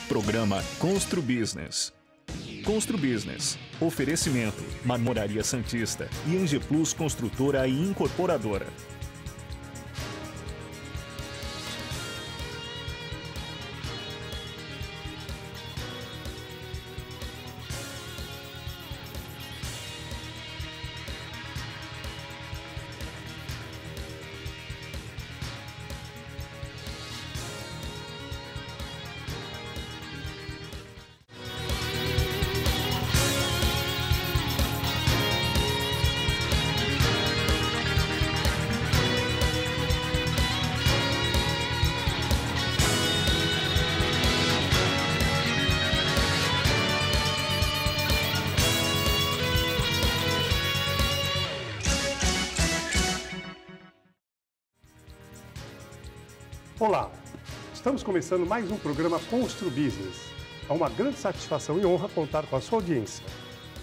Programa Constru Business. Constru Business. Oferecimento: Marmoraria Santista e Eng Plus Construtora e Incorporadora. Olá, estamos começando mais um programa Constru Business. É uma grande satisfação e honra contar com a sua audiência.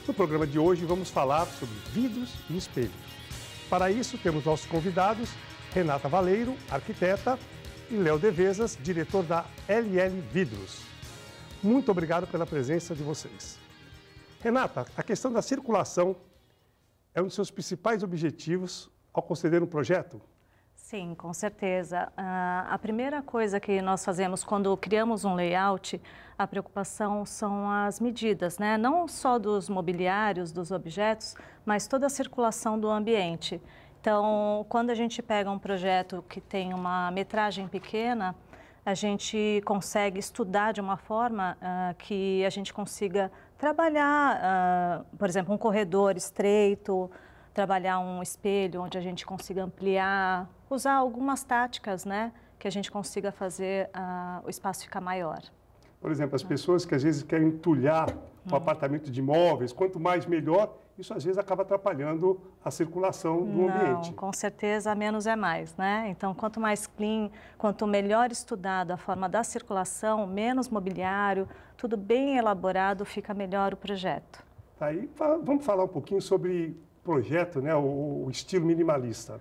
No programa de hoje vamos falar sobre vidros e espelhos. Para isso temos nossos convidados, Renata Valeiro, arquiteta, e Léo Devezas, diretor da LL Vidros. Muito obrigado pela presença de vocês. Renata, a questão da circulação é um dos seus principais objetivos ao conceder um projeto? Sim, com certeza. A primeira coisa que nós fazemos quando criamos um layout, a preocupação são as medidas, né? Não só dos mobiliários, dos objetos, mas toda a circulação do ambiente. Então, quando a gente pega um projeto que tem uma metragem pequena, a gente consegue estudar de uma forma que a gente consiga trabalhar, por exemplo, um corredor estreito, trabalhar um espelho onde a gente consiga ampliar, usar algumas táticas, né, que a gente consiga fazer o espaço ficar maior. Por exemplo, as pessoas que às vezes querem entulhar um apartamento de imóveis, quanto mais melhor, isso às vezes acaba atrapalhando a circulação do ambiente. Não, com certeza menos é mais, né? Então, quanto mais clean, quanto melhor estudado a forma da circulação, menos mobiliário, tudo bem elaborado, fica melhor o projeto. Aí vamos falar um pouquinho sobre projeto, né, o estilo minimalista.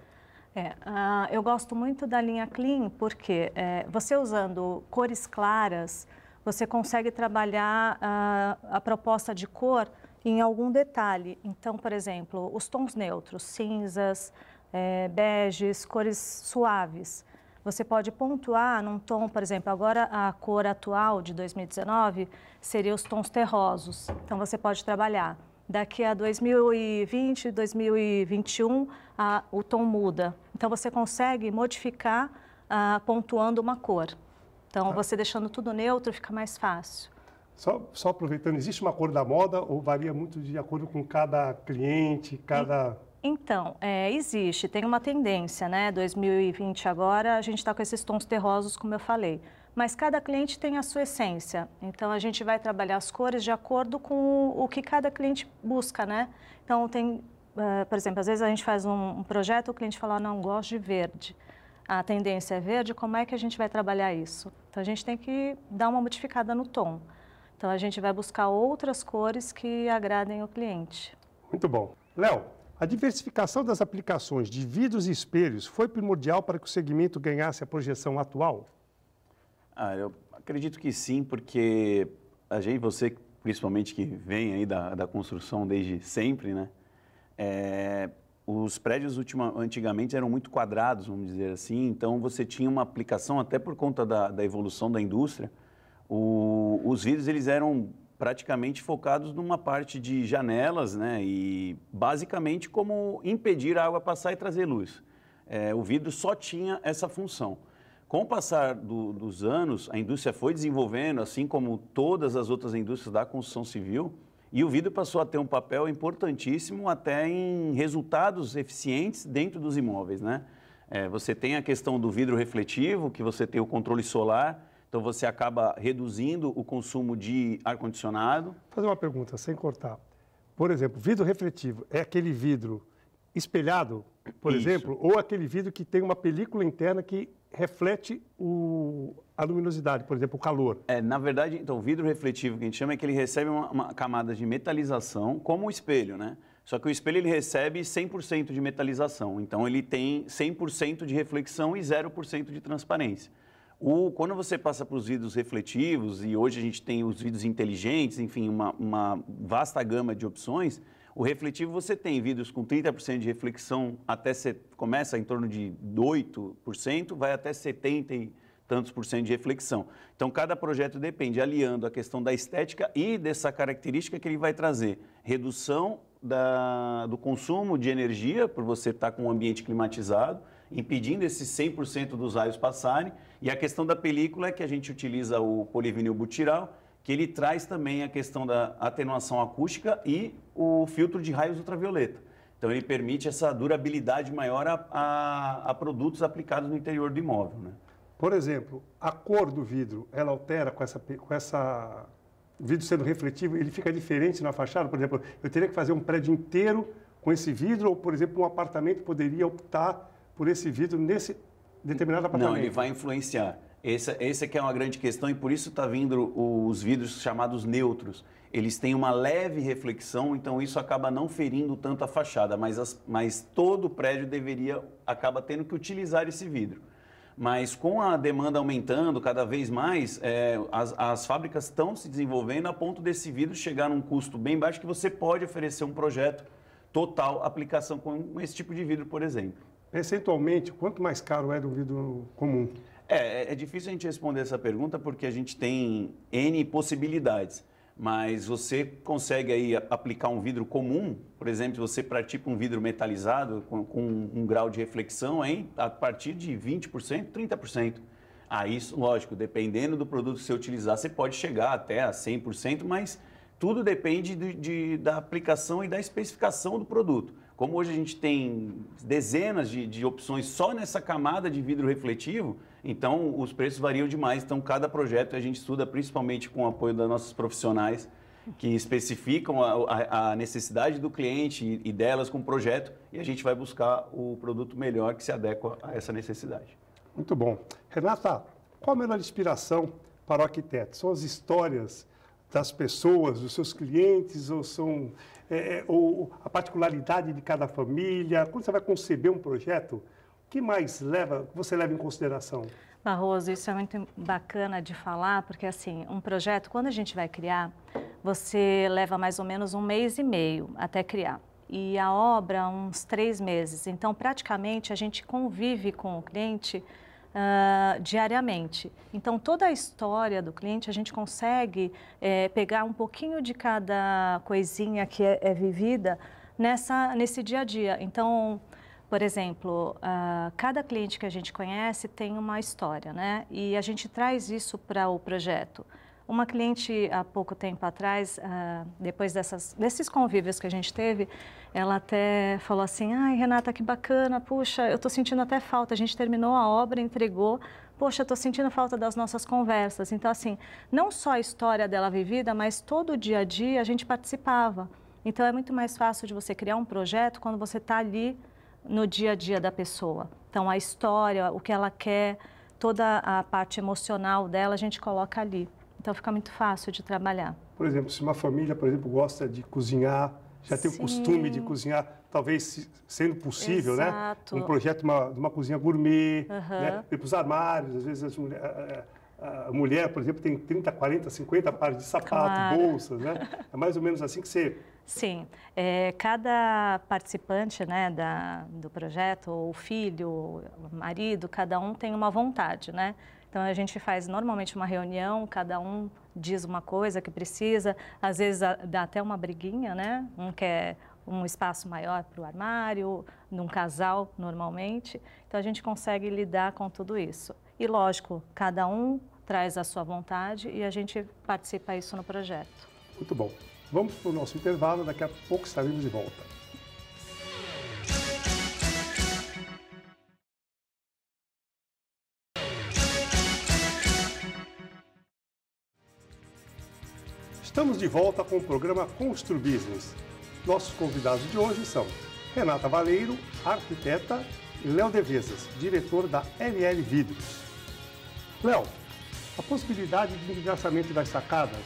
Eu gosto muito da linha Clean porque você usando cores claras, você consegue trabalhar a proposta de cor em algum detalhe. Então, por exemplo, os tons neutros, cinzas, beges, cores suaves. Você pode pontuar num tom, por exemplo, agora a cor atual de 2019 seria os tons terrosos. Então, você pode trabalhar. Daqui a 2020, 2021, o tom muda. Então, você consegue modificar pontuando uma cor. Então, você deixando tudo neutro, fica mais fácil. Só aproveitando, existe uma cor da moda ou varia muito de acordo com cada cliente, cada... Então, existe, tem uma tendência, né? 2020 agora, a gente está com esses tons terrosos, como eu falei. Mas cada cliente tem a sua essência. Então, a gente vai trabalhar as cores de acordo com o que cada cliente busca, né? Então, por exemplo, às vezes a gente faz um projeto, o cliente fala, não, gosto de verde. A tendência é verde, como é que a gente vai trabalhar isso? Então, a gente tem que dar uma modificada no tom. Então, a gente vai buscar outras cores que agradem o cliente. Muito bom. Léo, a diversificação das aplicações de vidros e espelhos foi primordial para que o segmento ganhasse a projeção atual? Eu acredito que sim, porque você principalmente que vem aí da construção desde sempre, né? Os prédios antigamente eram muito quadrados, vamos dizer assim, então você tinha uma aplicação, até por conta da evolução da indústria, os vidros eles eram praticamente focados numa parte de janelas, né? E basicamente como impedir a água passar e trazer luz. O vidro só tinha essa função. Com o passar dos anos, a indústria foi desenvolvendo, assim como todas as outras indústrias da construção civil, e o vidro passou a ter um papel importantíssimo até em resultados eficientes dentro dos imóveis, né? Você tem a questão do vidro refletivo, que você tem o controle solar, então você acaba reduzindo o consumo de ar-condicionado. Vou fazer uma pergunta, sem cortar. Por exemplo, vidro refletivo é aquele vidro espelhado, por exemplo, ou aquele vidro que tem uma película interna que reflete a luminosidade, por exemplo, o calor? Na verdade, então, o vidro refletivo que a gente chama é que ele recebe uma camada de metalização, como o espelho, né? Só que o espelho ele recebe 100% de metalização, então ele tem 100% de reflexão e 0% de transparência. Quando você passa para os vidros refletivos, e hoje a gente tem os vidros inteligentes, enfim, uma vasta gama de opções, o refletivo você tem vidros com 30% de reflexão, começa em torno de 8%, vai até 70% e tantos por cento de reflexão. Então, cada projeto depende, aliando a questão da estética e dessa característica que ele vai trazer. Redução do consumo de energia, por você estar com um ambiente climatizado, impedindo esses 100% dos raios passarem. E a questão da película é que a gente utiliza o polivinil butiral, que ele traz também a questão da atenuação acústica e o filtro de raios ultravioleta. Então, ele permite essa durabilidade maior a produtos aplicados no interior do imóvel, né? Por exemplo, a cor do vidro, ela altera com essa o vidro sendo refletivo, ele fica diferente na fachada? Por exemplo, eu teria que fazer um prédio inteiro com esse vidro, ou, por exemplo, um apartamento poderia optar por esse vidro nesse determinado apartamento? Não, ele vai influenciar. Essa que é uma grande questão e por isso está vindo os vidros chamados neutros. Eles têm uma leve reflexão, então isso acaba não ferindo tanto a fachada, mas todo prédio acaba tendo que utilizar esse vidro. Mas com a demanda aumentando cada vez mais, as fábricas estão se desenvolvendo a ponto desse vidro chegar num custo bem baixo que você pode oferecer um projeto total aplicação com esse tipo de vidro, por exemplo. Percentualmente, quanto mais caro é do vidro comum? É difícil a gente responder essa pergunta porque a gente tem N possibilidades. Mas você consegue aí aplicar um vidro comum, por exemplo, você pratica um vidro metalizado com um grau de reflexão a partir de 20%, 30%. Isso, lógico, dependendo do produto que você utilizar, você pode chegar até a 100%, mas tudo depende da aplicação e da especificação do produto. Como hoje a gente tem dezenas de opções só nessa camada de vidro refletivo, então os preços variam demais. Então, cada projeto a gente estuda principalmente com o apoio das nossas profissionais que especificam a necessidade do cliente e delas com o projeto e a gente vai buscar o produto melhor que se adequa a essa necessidade. Muito bom. Renata, qual a melhor inspiração para o arquiteto? São as histórias das pessoas, dos seus clientes, ou são ou a particularidade de cada família? Quando você vai conceber um projeto, o que mais você leva em consideração? Barroso, isso é muito bacana de falar, porque assim, um projeto, quando a gente vai criar, você leva mais ou menos 1 mês e meio até criar. E a obra, uns 3 meses. Então, praticamente, a gente convive com o cliente diariamente. Então, toda a história do cliente, a gente consegue pegar um pouquinho de cada coisinha que é vivida nesse dia a dia. Então, por exemplo, cada cliente que a gente conhece tem uma história, né? E a gente traz isso para o projeto. Uma cliente, há pouco tempo atrás, depois desses convívios que a gente teve, ela até falou assim, ai, Renata, que bacana, puxa, eu estou sentindo até falta, a gente terminou a obra, entregou, poxa, estou sentindo falta das nossas conversas. Então, assim, não só a história dela vivida, mas todo o dia a dia a gente participava. Então, é muito mais fácil de você criar um projeto quando você está ali no dia a dia da pessoa. Então, a história, o que ela quer, toda a parte emocional dela, a gente coloca ali. Então, fica muito fácil de trabalhar. Por exemplo, se uma família, por exemplo, gosta de cozinhar, já tem o costume de cozinhar, talvez sendo possível, Exato. né? Um projeto de uma cozinha gourmet, né? Para os armários, às vezes a mulher, por exemplo, tem 30, 40, 50 pares de sapato, claro. Bolsas, né? É mais ou menos assim que você... Sim, cada participante, né, do projeto, o filho, o marido, cada um tem uma vontade, né? Então, a gente faz normalmente uma reunião, cada um diz uma coisa que precisa, às vezes dá até uma briguinha, né? Um quer um espaço maior para o armário, num casal, normalmente. Então, a gente consegue lidar com tudo isso. E, lógico, cada um traz a sua vontade e a gente participa disso no projeto. Muito bom. Vamos para o nosso intervalo, daqui a pouco estaremos de volta. Estamos de volta com o programa Constru Business. Nossos convidados de hoje são Renata Valeiro, arquiteta, e Léo Devesas, diretor da LL Vidros. Léo, a possibilidade de engraçamento das sacadas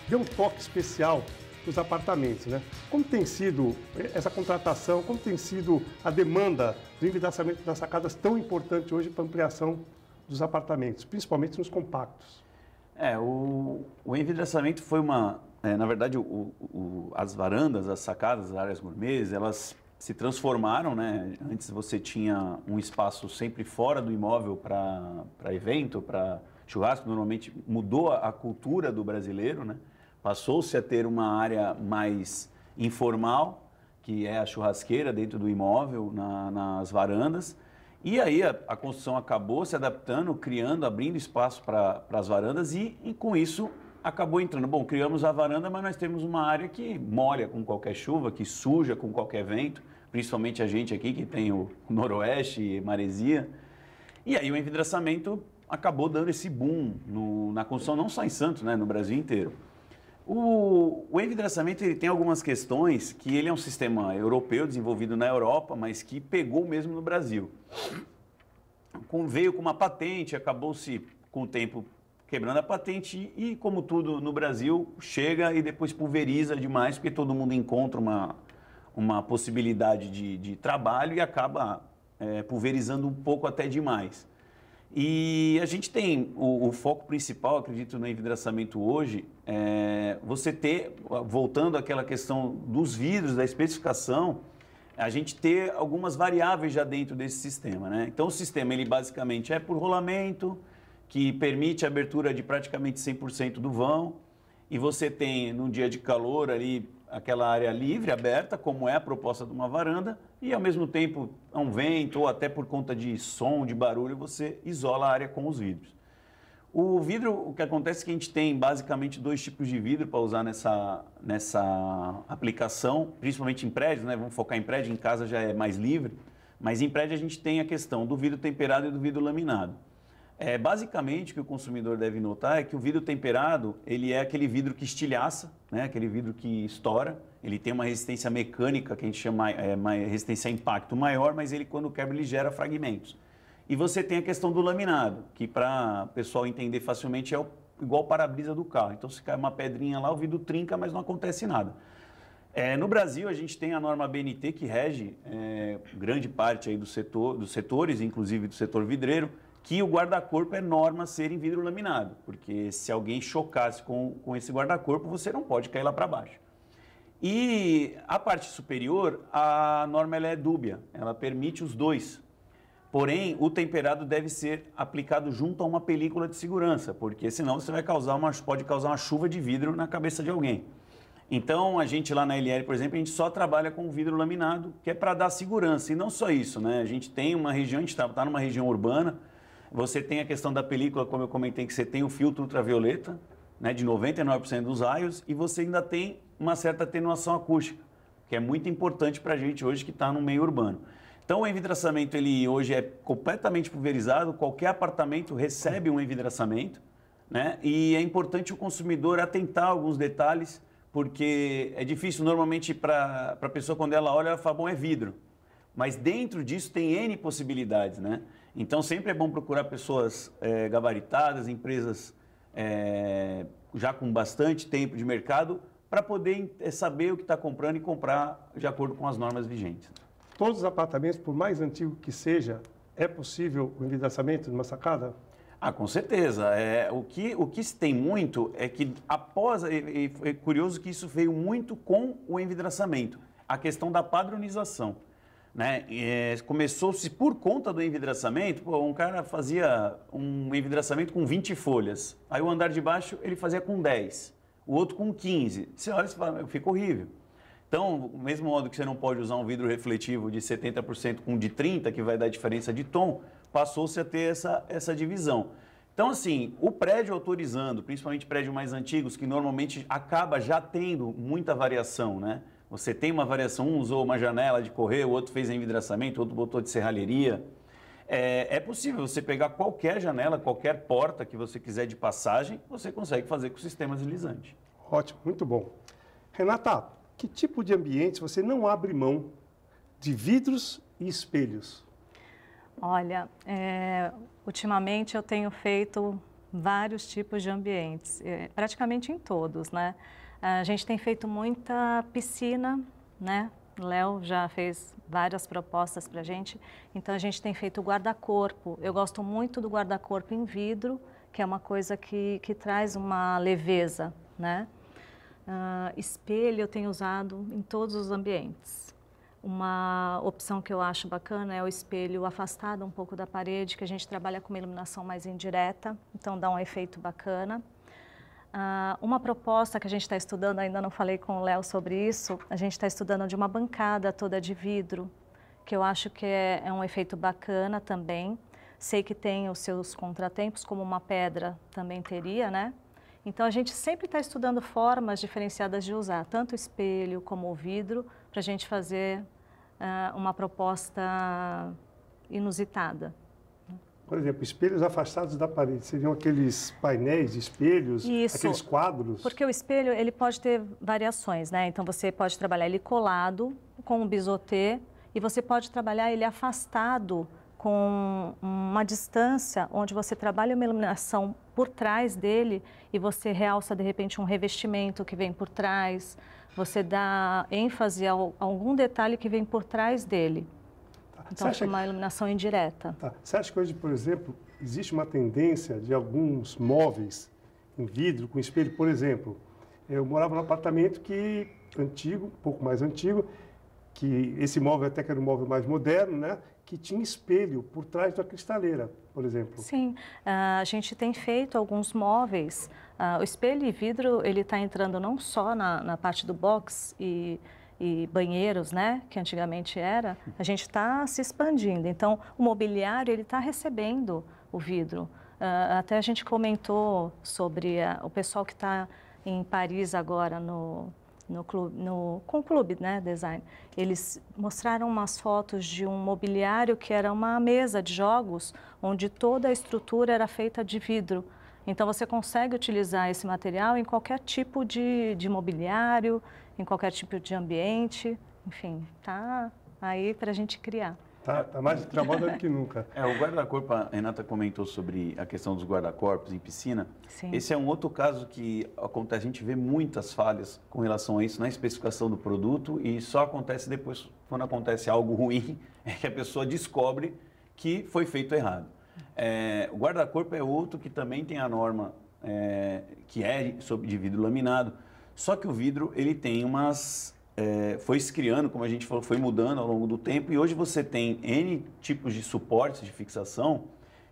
deu um toque especial para os apartamentos, né? Como tem sido essa contratação, como tem sido a demanda do envidraçamento das sacadas tão importante hoje para a ampliação dos apartamentos, principalmente nos compactos? O envidraçamento foi na verdade, as varandas, as sacadas, as áreas gourmets, elas se transformaram, né? Antes você tinha um espaço sempre fora do imóvel para evento, para churrasco, normalmente mudou a cultura do brasileiro, né? Passou-se a ter uma área mais informal, que é a churrasqueira dentro do imóvel, nas varandas. E aí a construção acabou se adaptando, criando, abrindo espaço para as varandas e com isso acabou entrando. Bom, criamos a varanda, mas nós temos uma área que molha com qualquer chuva, que suja com qualquer vento, principalmente a gente aqui que tem o noroeste, maresia. E aí o envidraçamento acabou dando esse boom na construção, não só em Santos, né, no Brasil inteiro. O envidraçamento ele tem algumas questões que ele é um sistema europeu, desenvolvido na Europa, mas que pegou mesmo no Brasil. Veio com uma patente, acabou-se com o tempo quebrando a patente e, como tudo no Brasil, chega e depois pulveriza demais, porque todo mundo encontra uma possibilidade de trabalho e acaba pulverizando um pouco até demais. E a gente tem o foco principal, acredito, no envidraçamento hoje, você ter, voltando àquela questão dos vidros, da especificação, a gente ter algumas variáveis já dentro desse sistema, né? Então, o sistema, ele basicamente é por rolamento, que permite a abertura de praticamente 100% do vão, e você tem, num dia de calor, ali, aquela área livre, aberta, como é a proposta de uma varanda, e ao mesmo tempo, a um vento, ou até por conta de som, de barulho, você isola a área com os vidros. O vidro, o que acontece é que a gente tem basicamente 2 tipos de vidro para usar nessa aplicação, principalmente em prédios, né? Vamos focar em prédio, em casa já é mais livre, mas em prédio a gente tem a questão do vidro temperado e do vidro laminado. Basicamente, o que o consumidor deve notar é que o vidro temperado, ele é aquele vidro que estilhaça, né? Aquele vidro que estoura, ele tem uma resistência mecânica, que a gente chama uma resistência a impacto maior, mas ele, quando quebra, ele gera fragmentos. E você tem a questão do laminado, que para o pessoal entender facilmente é igual o para-brisa do carro. Então, se cai uma pedrinha lá, o vidro trinca, mas não acontece nada. No Brasil, a gente tem a norma BNT, que rege grande parte aí dos setores, inclusive do setor vidreiro, que o guarda-corpo é norma ser em vidro laminado, porque se alguém chocasse com esse guarda-corpo, você não pode cair lá para baixo. E a parte superior, a norma ela é dúbia, ela permite os dois. Porém, o temperado deve ser aplicado junto a uma película de segurança, porque senão você pode causar uma chuva de vidro na cabeça de alguém. Então, a gente lá na LR, por exemplo, a gente só trabalha com vidro laminado, que é para dar segurança. E não só isso, né? A gente tem uma região, a gente está numa região urbana, você tem a questão da película, como eu comentei, que você tem o filtro ultravioleta, né, de 99% dos raios, e você ainda tem uma certa atenuação acústica, que é muito importante para a gente hoje que está no meio urbano. Então, o envidraçamento, ele hoje é completamente pulverizado, qualquer apartamento recebe um envidraçamento, né? E é importante o consumidor atentar a alguns detalhes, porque é difícil, normalmente, para a pessoa, quando ela olha, ela fala, bom, é vidro. Mas dentro disso tem N possibilidades, né? Então, sempre é bom procurar pessoas gabaritadas, empresas já com bastante tempo de mercado, para poder saber o que está comprando e comprar de acordo com as normas vigentes. Todos os apartamentos, por mais antigo que seja, é possível o envidraçamento numa sacada? Com certeza. O que se tem muito é que é curioso que isso veio muito com o envidraçamento, a questão da padronização, né? Começou-se por conta do envidraçamento, um cara fazia um envidraçamento com 20 folhas, aí o andar de baixo ele fazia com 10, o outro com 15. Você olha e fala, fica horrível. Então, do mesmo modo que você não pode usar um vidro refletivo de 70% com de 30%, que vai dar diferença de tom, passou-se a ter essa divisão. Então, assim, o prédio autorizando, principalmente prédios mais antigos, que normalmente acaba já tendo muita variação, né? Você tem uma variação, um usou uma janela de correr, o outro fez envidraçamento, o outro botou de serralheria. É possível você pegar qualquer janela, qualquer porta que você quiser de passagem, você consegue fazer com o sistema deslizante. Ótimo, muito bom. Renata, que tipo de ambientes você não abre mão de vidros e espelhos? Olha, ultimamente eu tenho feito vários tipos de ambientes, praticamente em todos, né? A gente tem feito muita piscina, né? O Léo já fez várias propostas para a gente, então a gente tem feito o guarda-corpo. Eu gosto muito do guarda-corpo em vidro, que é uma coisa que traz uma leveza, né? Espelho eu tenho usado em todos os ambientes. Uma opção que eu acho bacana é o espelho afastado um pouco da parede, que a gente trabalha com uma iluminação mais indireta, então dá um efeito bacana. Uma proposta que a gente está estudando, ainda não falei com o Léo sobre isso, a gente está estudando de uma bancada toda de vidro, que eu acho que é um efeito bacana também. Sei que tem os seus contratempos, como uma pedra também teria, né? Então, a gente sempre está estudando formas diferenciadas de usar, tanto o espelho como o vidro, para a gente fazer uma proposta inusitada. Por exemplo, espelhos afastados da parede, seriam aqueles painéis de espelhos, Isso, aqueles quadros? Porque o espelho ele pode ter variações, né? Então, você pode trabalhar ele colado, com um bisotê, e você pode trabalhar ele afastado, com uma distância onde você trabalha uma iluminação por trás dele e você realça, de repente, um revestimento que vem por trás, você dá ênfase a algum detalhe que vem por trás dele. Tá. Então, é uma iluminação indireta. Tá. Você acha que hoje, por exemplo, existe uma tendência de alguns móveis em vidro com espelho? Por exemplo, eu morava num apartamento antigo, um pouco mais antigo, que esse móvel até que era um móvel mais moderno, né? Que tinha espelho por trás da cristaleira, por exemplo. Sim, a gente tem feito alguns móveis. O espelho e vidro, ele está entrando não só na parte do box e banheiros, né, que antigamente era, a gente está se expandindo. Então, o mobiliário, ele está recebendo o vidro. Até a gente comentou sobre o pessoal que está em Paris agora com o clube, né, design. Eles mostraram umas fotos de um mobiliário que era uma mesa de jogos, onde toda a estrutura era feita de vidro. Então, você consegue utilizar esse material em qualquer tipo de mobiliário, em qualquer tipo de ambiente, enfim, tá aí para a gente criar. Tá mais de moda do que nunca. O guarda-corpo, a Renata comentou sobre a questão dos guarda-corpos em piscina. Sim. Esse é um outro caso que acontece, a gente vê muitas falhas com relação a isso na especificação do produto e só acontece depois, quando acontece algo ruim, é que a pessoa descobre que foi feito errado. O guarda-corpo é outro que também tem a norma que é de vidro laminado, só que o vidro ele tem foi se criando, como a gente falou, foi mudando ao longo do tempo e hoje você tem N tipos de suportes de fixação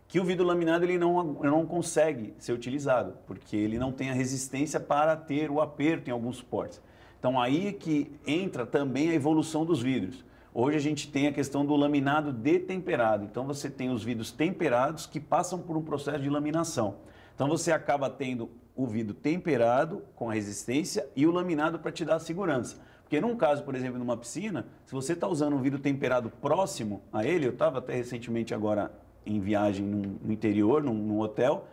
que o vidro laminado ele não consegue ser utilizado, porque ele não tem a resistência para ter o aperto em alguns suportes. Então aí é que entra também a evolução dos vidros. Hoje a gente tem a questão do laminado detemperado, então você tem os vidros temperados que passam por um processo de laminação. Então você acaba tendo o vidro temperado com a resistência e o laminado para te dar a segurança. Porque num caso, por exemplo, numa piscina, se você está usando um vidro temperado próximo a ele, eu estava até recentemente agora em viagem no interior, num hotel,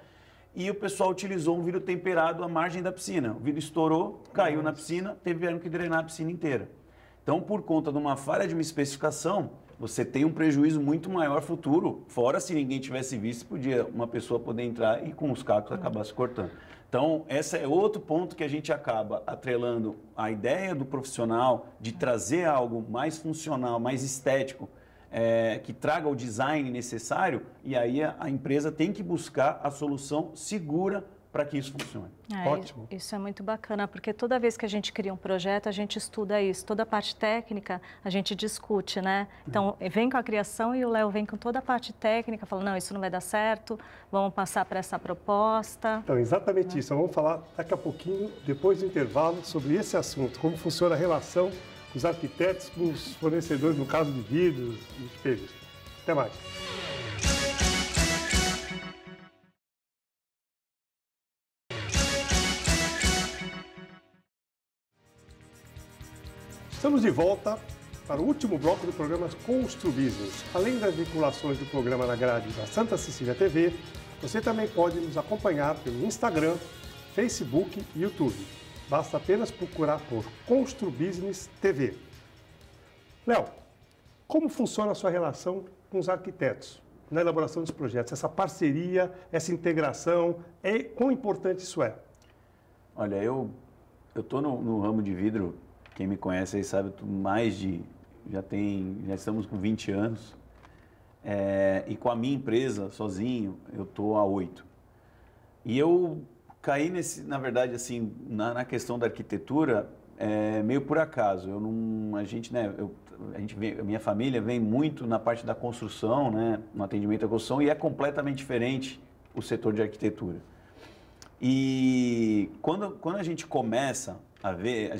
e o pessoal utilizou um vidro temperado à margem da piscina. O vidro estourou, caiu na piscina, tiveram que drenar a piscina inteira. Então, por conta de uma falha de uma especificação, você tem um prejuízo muito maior futuro, fora se ninguém tivesse visto, podia uma pessoa poder entrar e com os cacos acabar se cortando. Então, esse é outro ponto que a gente acaba atrelando a ideia do profissional de trazer algo mais funcional, mais estético, que traga o design necessário, e aí a empresa tem que buscar a solução segura para que isso funcione. Ótimo. Isso é muito bacana, porque toda vez que a gente cria um projeto, a gente estuda isso. Toda a parte técnica, a gente discute, né? Então, vem com a criação e o Léo vem com toda a parte técnica, fala, não, isso não vai dar certo, vamos passar para essa proposta. Então, exatamente isso. Vamos falar daqui a pouquinho, depois do intervalo, sobre esse assunto, como funciona a relação com os arquitetos, com os fornecedores, no caso de vidros e espelhos. Até mais. Estamos de volta para o último bloco do programa Constru Business. Além das vinculações do programa na grade da Santa Cecília TV, você também pode nos acompanhar pelo Instagram, Facebook e YouTube. Basta apenas procurar por Constru Business TV. Léo, como funciona a sua relação com os arquitetos na elaboração dos projetos? Essa parceria, essa integração, quão importante isso é? Olha, eu estou no ramo de vidro quem me conhece aí sabe, já estamos com 20 anos. E com a minha empresa, sozinho, eu estou há 8. E eu caí na verdade, assim, na questão da arquitetura, meio por acaso. A minha família vem muito na parte da construção, né, no atendimento à construção, e é completamente diferente o setor de arquitetura. E quando a gente começa a ver,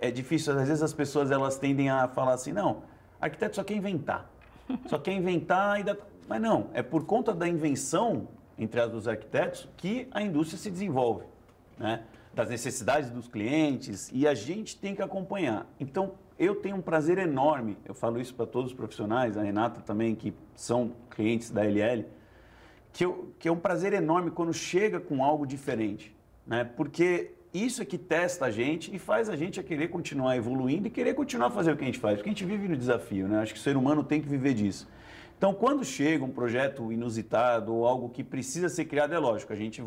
é difícil, às vezes as pessoas elas tendem a falar assim, não, arquiteto só quer inventar. Só quer inventar, mas não, é por conta da invenção, entre as dos arquitetos, que a indústria se desenvolve, né? Das necessidades dos clientes, e a gente tem que acompanhar. Então, eu tenho um prazer enorme, eu falo isso para todos os profissionais, a Renata também, que são clientes da LL, que é um prazer enorme quando chega com algo diferente, né? Porque isso é que testa a gente e faz a gente a querer continuar evoluindo e querer continuar a fazer o que a gente faz, porque a gente vive no desafio, né? Acho que o ser humano tem que viver disso. Então, quando chega um projeto inusitado ou algo que precisa ser criado, é lógico, a gente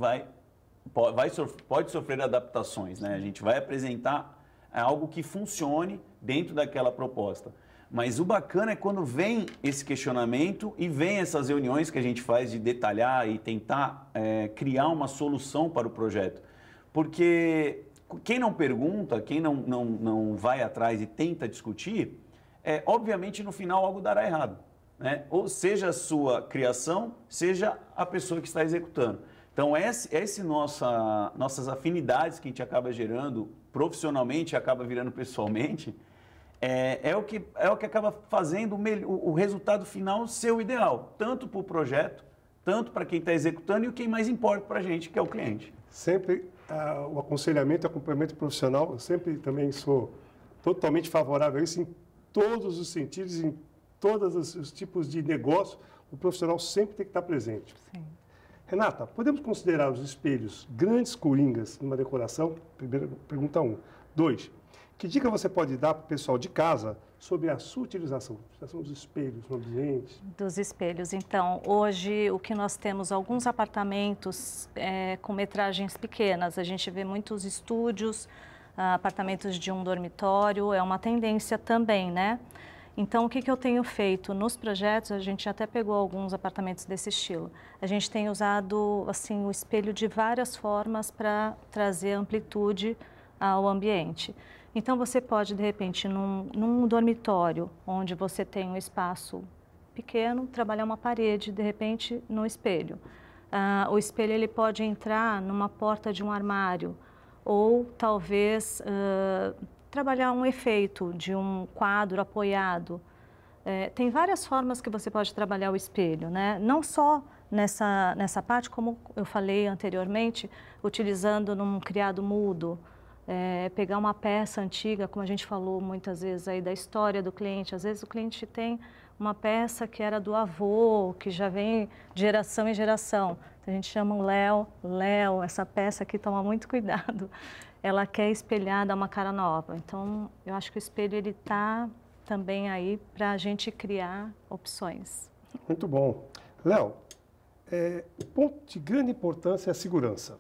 pode sofrer adaptações, né? A gente vai apresentar algo que funcione dentro daquela proposta. Mas o bacana é quando vem esse questionamento e vem essas reuniões que a gente faz de detalhar e tentar criar uma solução para o projeto. Porque quem não pergunta, quem não vai atrás e tenta discutir, obviamente no final algo dará errado, né? Ou seja a sua criação, seja a pessoa que está executando. Então, nossas afinidades que a gente acaba gerando profissionalmente, acaba virando pessoalmente, é o que acaba fazendo o resultado final ser o ideal, tanto para o projeto, tanto para quem está executando e o que mais importa para a gente, que é o cliente. Sempre o aconselhamento e acompanhamento profissional, eu sempre também sou totalmente favorável a isso em todos os sentidos, em todos os tipos de negócio, o profissional sempre tem que estar presente. Sim. Renata, podemos considerar os espelhos grandes coringas numa decoração? Primeira pergunta 1. 2. Que dica você pode dar para o pessoal de casa sobre a sua utilização dos espelhos no ambiente? Dos espelhos. Então, hoje o que nós temos, alguns apartamentos com metragens pequenas. A gente vê muitos estúdios, apartamentos de um dormitório, é uma tendência também, né? Então, o que eu tenho feito nos projetos, a gente até pegou alguns apartamentos desse estilo. A gente tem usado assim, o espelho de várias formas para trazer amplitude ao ambiente. Então, você pode, de repente, num dormitório, onde você tem um espaço pequeno, trabalhar uma parede, de repente, no espelho. O espelho ele pode entrar numa porta de um armário, ou talvez trabalhar um efeito de um quadro apoiado. Tem várias formas que você pode trabalhar o espelho, né? Não só nessa parte, como eu falei anteriormente, utilizando num criado mudo, pegar uma peça antiga, como a gente falou muitas vezes aí da história do cliente. Às vezes o cliente tem uma peça que era do avô, que já vem de geração em geração. Então, a gente chama o Léo, essa peça aqui toma muito cuidado. Ela quer espelhar, dar uma cara nova. Então, eu acho que o espelho ele está também aí para a gente criar opções. Muito bom. Léo, ponto de grande importância é a segurança.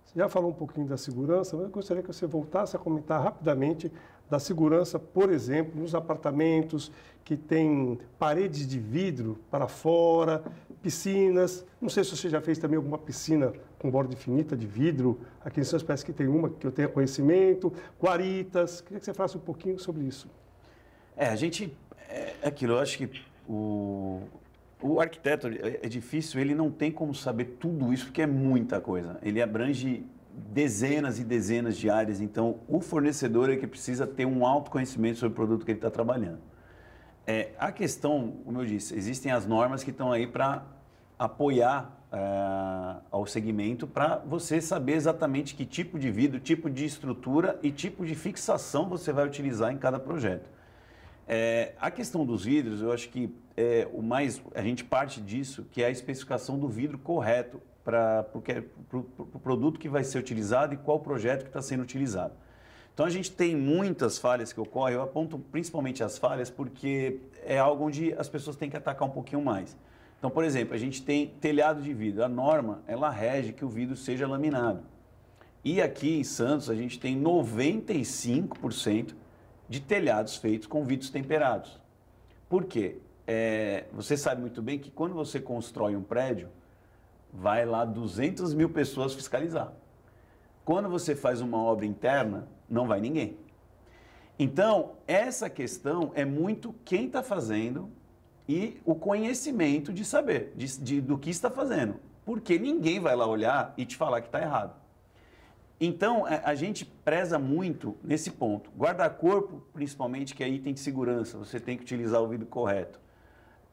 Você já falou um pouquinho da segurança, mas eu gostaria que você voltasse a comentar rapidamente da segurança, por exemplo, nos apartamentos que têm paredes de vidro para fora, piscinas. Não sei se você já fez também alguma piscina com borda infinita de vidro. Aqui em São Paulo parece que tem uma que eu tenha conhecimento. Guaritas. Queria que você falasse um pouquinho sobre isso. Aquilo, eu acho que o arquiteto é difícil, ele não tem como saber tudo isso, porque é muita coisa. Ele abrange dezenas e dezenas de áreas, então o fornecedor é que precisa ter um autoconhecimento sobre o produto que ele está trabalhando. A questão, como eu disse, existem as normas que estão aí para apoiar ao segmento, para você saber exatamente que tipo de vidro, tipo de estrutura e tipo de fixação você vai utilizar em cada projeto. A questão dos vidros, eu acho que a gente parte disso, que é a especificação do vidro correto para o produto que vai ser utilizado e qual projeto que está sendo utilizado. Então, a gente tem muitas falhas que ocorrem, eu aponto principalmente as falhas porque é algo onde as pessoas têm que atacar um pouquinho mais. Então, por exemplo, a gente tem telhado de vidro, a norma, ela rege que o vidro seja laminado. E aqui em Santos a gente tem 95% de telhados feitos com vidros temperados. Por quê? Você sabe muito bem que quando você constrói um prédio, vai lá 200 mil pessoas fiscalizar. Quando você faz uma obra interna, não vai ninguém. Então, essa questão é muito quem está fazendo e o conhecimento de saber do que está fazendo. Porque ninguém vai lá olhar e te falar que está errado. Então, a gente preza muito nesse ponto. Guarda-corpo, principalmente, que é item de segurança, você tem que utilizar o vidro correto.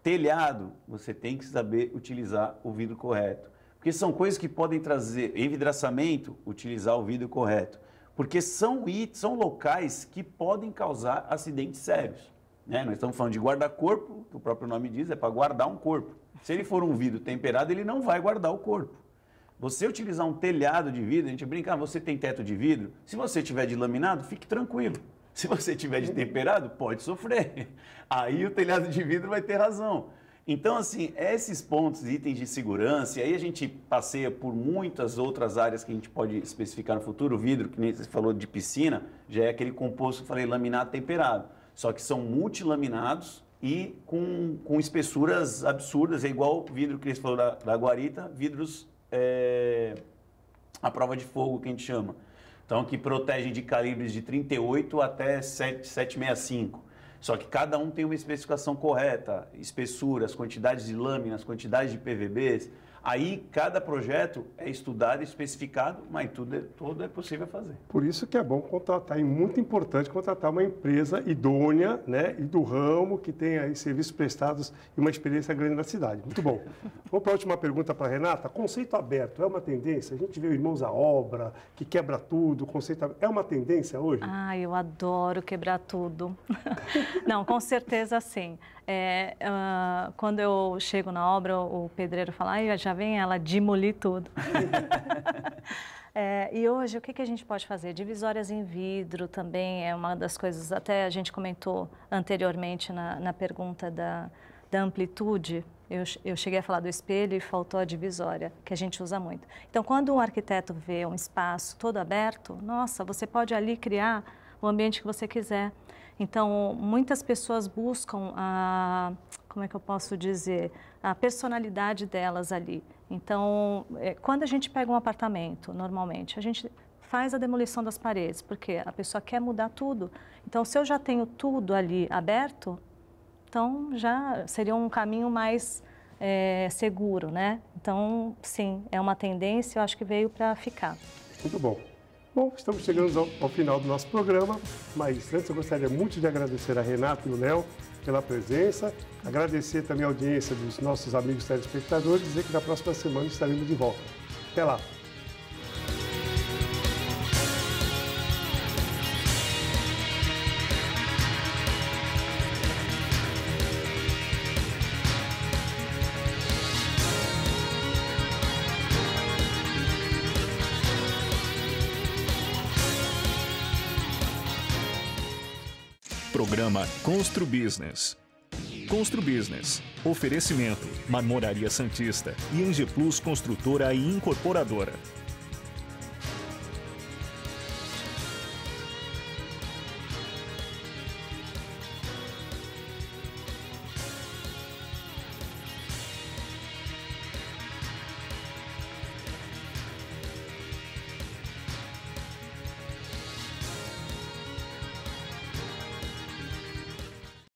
Telhado, você tem que saber utilizar o vidro correto. Porque são coisas que podem trazer, envidraçamento, utilizar o vidro correto. Porque são locais que podem causar acidentes sérios. Né? Nós estamos falando de guarda-corpo, que o próprio nome diz, é para guardar um corpo. Se ele for um vidro temperado, ele não vai guardar o corpo. Você utilizar um telhado de vidro, a gente brinca, você tem teto de vidro, se você tiver de laminado, fique tranquilo. Se você tiver de temperado, pode sofrer. Aí o telhado de vidro vai ter razão. Então, assim, esses pontos, itens de segurança, e aí a gente passeia por muitas outras áreas que a gente pode especificar no futuro. O vidro, que nem você falou de piscina, já é aquele composto que eu falei, laminado temperado. Só que são multilaminados e com espessuras absurdas, é igual o vidro que você falou da guarita, vidros à prova de fogo, que a gente chama. Então, que protegem de calibres de 38 até 7,65. Só que cada um tem uma especificação correta, espessuras, quantidades de lâminas, quantidades de PVBs. Aí, cada projeto é estudado e especificado, mas tudo é possível fazer. Por isso que é bom contratar, é muito importante contratar uma empresa idônea, né, e do ramo, que tenha aí serviços prestados e uma experiência grande na cidade. Muito bom. Vamos para a última pergunta para a Renata. Conceito aberto é uma tendência? A gente vê o Irmãos à Obra, que quebra tudo, conceito aberto. É uma tendência hoje? Ah, eu adoro quebrar tudo. Não, com certeza sim. Quando eu chego na obra, o pedreiro fala, já vem ela demolir tudo. E hoje, o que a gente pode fazer? Divisórias em vidro também é uma das coisas, até a gente comentou anteriormente na pergunta da amplitude. Eu cheguei a falar do espelho e faltou a divisória, que a gente usa muito. Então, quando um arquiteto vê um espaço todo aberto, nossa, você pode ali criar o ambiente que você quiser. Então, muitas pessoas buscam como é que eu posso dizer, a personalidade delas ali. Então, quando a gente pega um apartamento, normalmente, a gente faz a demolição das paredes, porque a pessoa quer mudar tudo. Então, se eu já tenho tudo ali aberto, então já seria um caminho mais seguro, né? Então, sim, é uma tendência, eu acho que veio para ficar. Muito bom. Bom, estamos chegando ao final do nosso programa, mas antes eu gostaria muito de agradecer a Renata e o Léo pela presença, agradecer também a audiência dos nossos amigos telespectadores e dizer que na próxima semana estaremos de volta. Até lá! Programa Constru Business. Constru Business. Oferecimento: Marmoraria Santista e Angeplus Construtora e Incorporadora.